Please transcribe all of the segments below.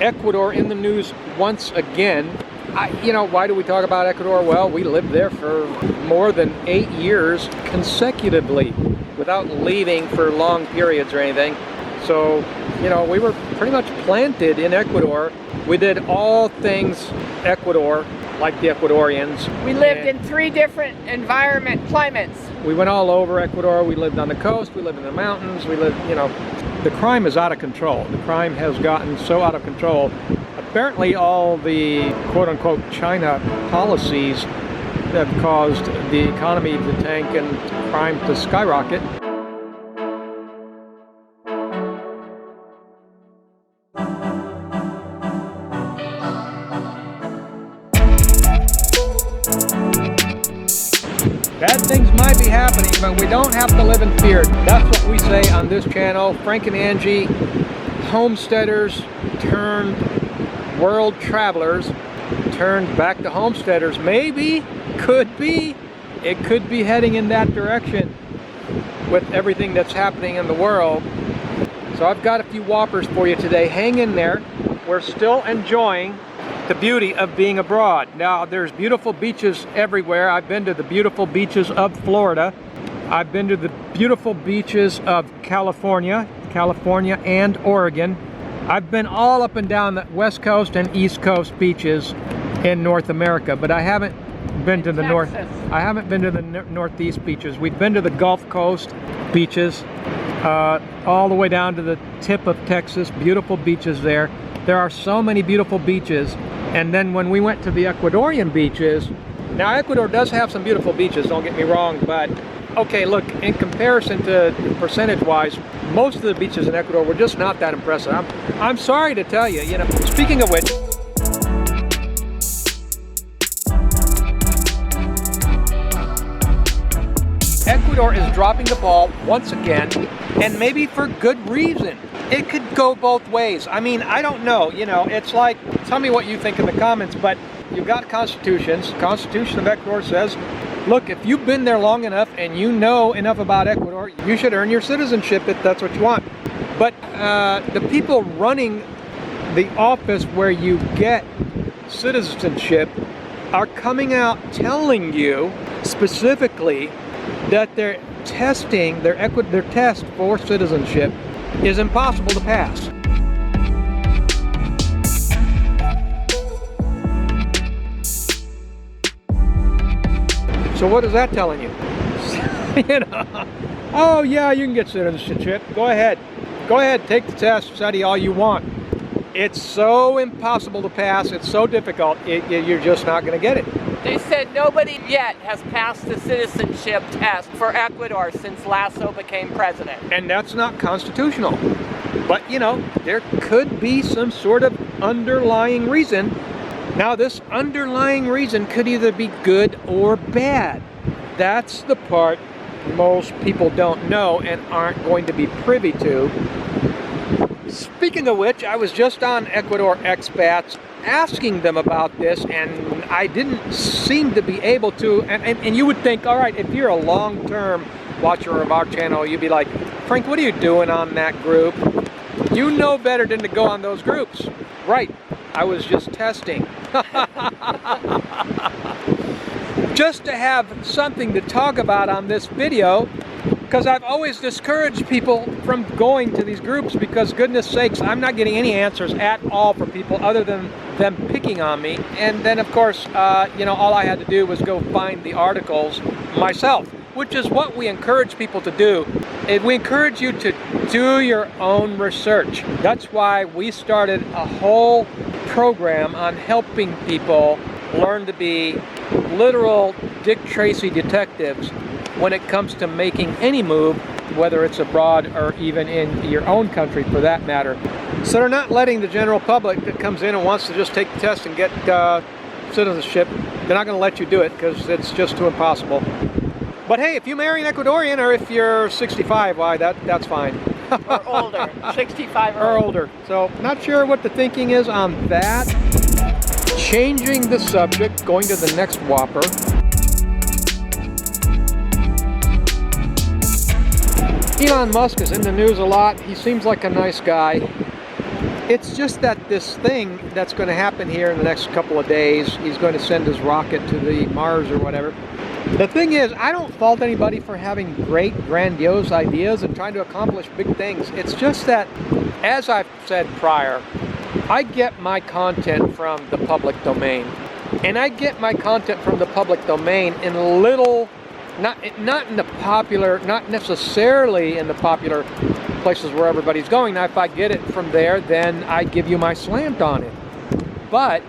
Ecuador in the news once again. Why do we talk about Ecuador? Well, we lived there for more than 8 years consecutively without leaving for long periods or anything. So, we were pretty much planted in Ecuador. We did all things Ecuador, like the Ecuadorians. We lived in 3 different climates. We went all over Ecuador. We lived on the coast, we lived in the mountains, we lived, the crime is out of control. The crime has gotten so out of control. Apparently all the quote-unquote China policies have caused the economy to tank and crime to skyrocket. Bad things might be happening, but we don't have to live in fear. That's what we say on this channel. Frank and Angie, homesteaders turned world travelers, turned back to homesteaders. Maybe, it could be heading in that direction with everything that's happening in the world. So I've got a few Whoppers for you today. Hang in there. We're still enjoying the beauty of being abroad. Now, there's beautiful beaches everywhere. I've been to the beautiful beaches of Florida. I've been to the beautiful beaches of California and Oregon. I've been all up and down the West Coast and East Coast beaches in North America, but I haven't been to the North. I haven't been to the Northeast beaches. We've been to the Gulf Coast beaches, all the way down to the tip of Texas. Beautiful beaches there. There are so many beautiful beaches. And then when we went to the Ecuadorian beaches, now Ecuador does have some beautiful beaches, don't get me wrong, but okay, look, in comparison to percentage-wise, most of the beaches in Ecuador were just not that impressive. I'm sorry to tell you, speaking of which, Ecuador is dropping the ball once again, and maybe for good reason. It could go both ways. I mean, I don't know, it's like, tell me what you think in the comments, but you've got constitutions. The Constitution of Ecuador says, look, if you've been there long enough and you know enough about Ecuador, you should earn your citizenship if that's what you want. But the people running the office where you get citizenship are coming out telling you specifically that their testing, their test for citizenship is impossible to pass. So what is that telling you? Oh yeah, you can get citizenship. Go ahead, take the test, study all you want. It's so impossible to pass, it's so difficult, you're just not going to get it. They said nobody yet has passed the citizenship test for Ecuador since Lasso became president. And that's not constitutional. But, there could be some sort of underlying reason. Now, this underlying reason could either be good or bad. That's the part most people don't know and aren't going to be privy to. Speaking of which, I was just on Ecuador expats asking them about this, and I didn't seem to be able to, and you would think, all right, if you're a long-term watcher of our channel, you'd be like, Frank, what are you doing on that group? You know better than to go on those groups. Right, I was just testing. Just to have something to talk about on this video, because I've always discouraged people from going to these groups because, goodness sakes, I'm not getting any answers at all from people other than them picking on me. And then, of course, all I had to do was go find the articles myself, which is what we encourage people to do. We encourage you to do your own research. That's why we started a whole program on helping people learn to be literal Dick Tracy detectives when it comes to making any move, whether it's abroad or even in your own country for that matter. So they're not letting the general public that comes in and wants to just take the test and get citizenship, they're not going to let you do it because it's just too impossible. But hey, if you marry an Ecuadorian or if you're 65, why, that's fine. Or older, 65 or older. So not sure what the thinking is on that. Changing the subject, going to the next Whopper. Elon Musk is in the news a lot. He seems like a nice guy. It's just that this thing that's going to happen here in the next couple of days, he's going to send his rocket to the Mars or whatever. The thing is, I don't fault anybody for having great, grandiose ideas and trying to accomplish big things. It's just that, as I've said prior, I get my content from the public domain. And I get my content from the public domain in little, not in the popular, not necessarily in the popular places where everybody's going. Now, if I get it from there, then I give you my slant on it. But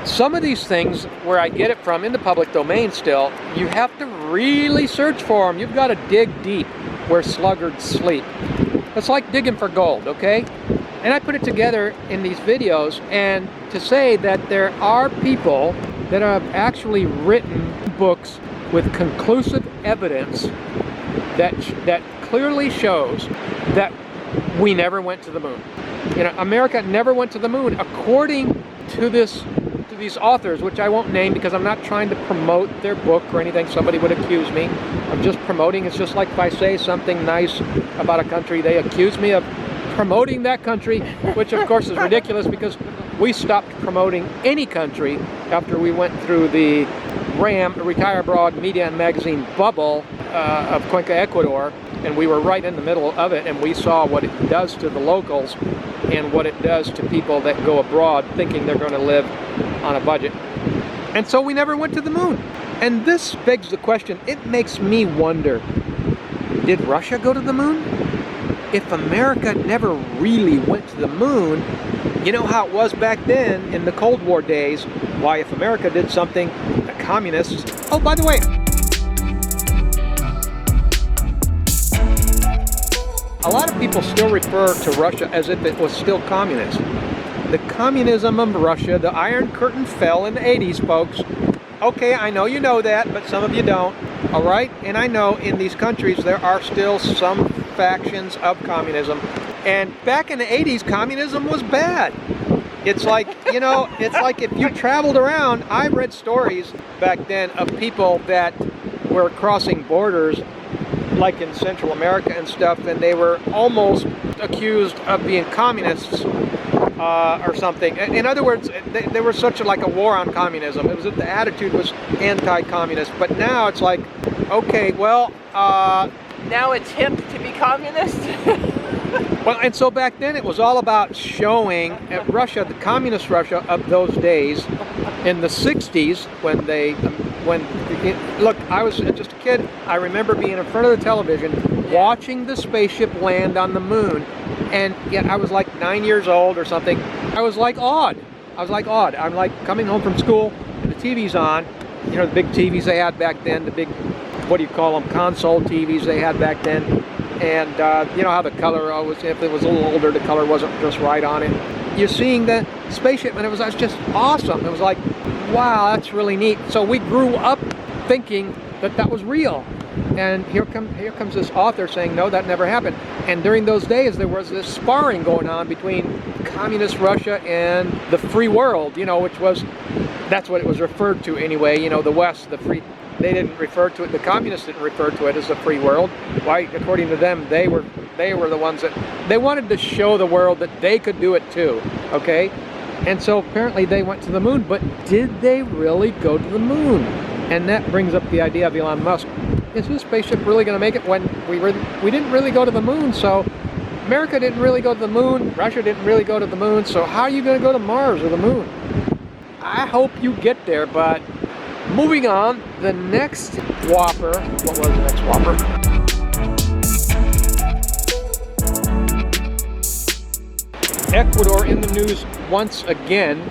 some of these things where I get it from in the public domain still, you have to really search for them. You've got to dig deep where sluggards sleep. It's like digging for gold, okay? And I put it together in these videos, and to say that there are people that have actually written books with conclusive evidence that clearly shows that we never went to the moon. You know, America never went to the moon, according to these authors, which I won't name because I'm not trying to promote their book or anything. Somebody would accuse me of just promoting. It's just like if I say something nice about a country, they accuse me of promoting that country, which of course is ridiculous because we stopped promoting any country after we went through the Retire Abroad Media and Magazine bubble of Cuenca, Ecuador, and we were right in the middle of it, and we saw what it does to the locals and what it does to people that go abroad thinking they're going to live on a budget. And so we never went to the moon. And this begs the question, it makes me wonder, did Russia go to the moon? If America never really went to the moon, you know how it was back then in the Cold War days. Why, if America did something, the communists... Oh, by the way, a lot of people still refer to Russia as if it was still communist. The communism of Russia, the Iron Curtain fell in the 80s, folks. Okay, I know you know that, but some of you don't. All right? And I know in these countries there are still some factions of communism. And back in the 80s, communism was bad. It's like, you know, it's like if you traveled around, I read stories back then of people that were crossing borders, like in Central America and stuff, and they were almost accused of being communists or something. In other words, they were such like a war on communism. It was the attitude was anti-communist. But now it's like, okay, well, now it's hip to be communist. Well, and so back then it was all about showing Russia, the communist Russia of those days, in the 60s look, I was just a kid. I remember being in front of the television watching the spaceship land on the moon, and yet I was like 9 years old or something. I was like awed. I'm like coming home from school and the TV's on, you know, the big TVs they had back then, the big, what do you call them, console TVs they had back then. And you know how the color always, if it was a little older, the color wasn't just right on it. You're seeing the spaceship, and it was just awesome. It was like, wow, that's really neat. So we grew up thinking that that was real. And here comes this author saying, no, that never happened. And during those days, there was this sparring going on between communist Russia and the free world, you know, which was, that's what it was referred to anyway, you know, the West, the free. They didn't refer to it, the communists didn't refer to it as the free world. Why, according to them, they were the ones that, they wanted to show the world that they could do it too, okay? And so apparently they went to the moon, but did they really go to the moon? And that brings up the idea of Elon Musk. Is this spaceship really going to make it when we didn't really go to the moon? So America didn't really go to the moon, Russia didn't really go to the moon, so how are you going to go to Mars or the moon? I hope you get there, but moving on, the next Whopper, what was the next Whopper? Ecuador in the news once again.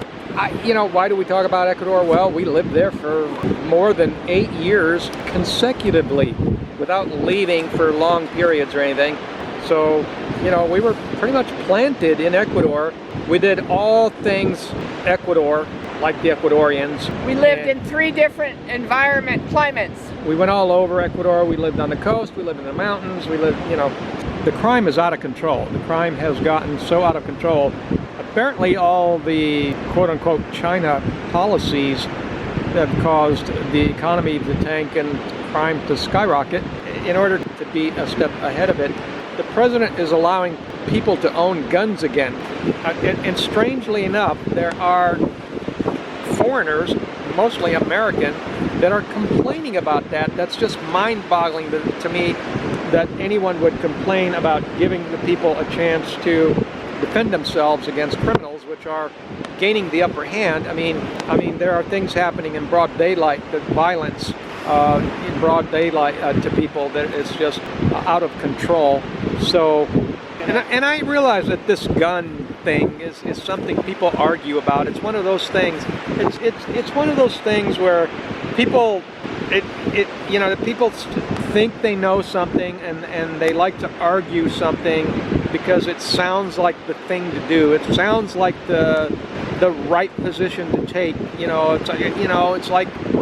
You know, why do we talk about Ecuador? Well, we lived there for more than 8 years consecutively without leaving for long periods or anything. So, you know, we were pretty much planted in Ecuador. We did all things Ecuador, like the Ecuadorians. We lived in 3 different climates. We went all over Ecuador. We lived on the coast, we lived in the mountains, we lived, you know, the crime is out of control. The crime has gotten so out of control. Apparently all the quote-unquote China policies have caused the economy to tank and crime to skyrocket. In order to be a step ahead of it, the president is allowing people to own guns again. And strangely enough, there are foreigners, mostly American, that are complaining about that. That's just mind-boggling to me, that anyone would complain about giving the people a chance to defend themselves against criminals, which are gaining the upper hand. I mean, there are things happening in broad daylight, the violence in broad daylight to people that is just out of control. So, and I realize that this gun thing is something people argue about. It's one of those things. It's one of those things where people, people think they know something, and they like to argue something because it sounds like the thing to do. It sounds like the right position to take.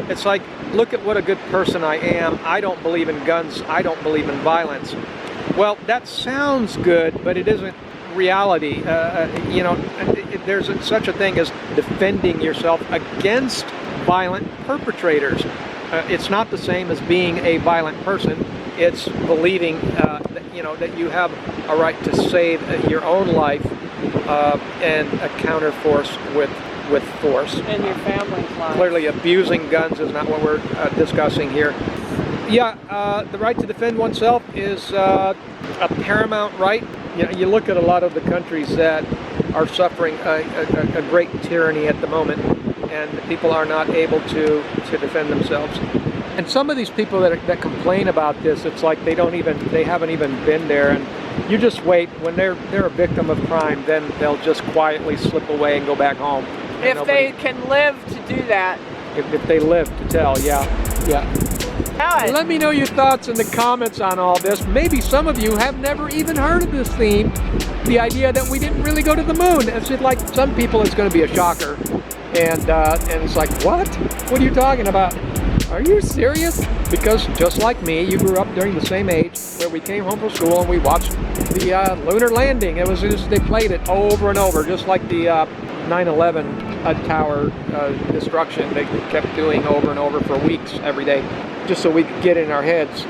It's like look at what a good person I am. I don't believe in guns. I don't believe in violence. Well, that sounds good, but it isn't reality. There's such a thing as defending yourself against violent perpetrators. It's not the same as being a violent person. It's believing that you have a right to save your own life and a counterforce with force. And your family's life. Clearly, abusing guns is not what we're discussing here. Yeah, the right to defend oneself is a paramount right. You look at a lot of the countries that are suffering a great tyranny at the moment, and people are not able to defend themselves. And some of these people that complain about this, it's like they haven't even been there, and you just wait. When they're a victim of crime, then they'll just quietly slip away and go back home. If they can live to do that. If they live to tell, yeah. Well, let me know your thoughts in the comments on all this. Maybe some of you have never even heard of this theme. The idea that we didn't really go to the moon. It's like some people it's going to be a shocker. And it's like, what? What are you talking about? Are you serious? Because just like me, you grew up during the same age where we came home from school and we watched the lunar landing. It was just, they played it over and over, just like the 9/11 tower destruction. They kept doing over and over for weeks every day, just so we could get in our heads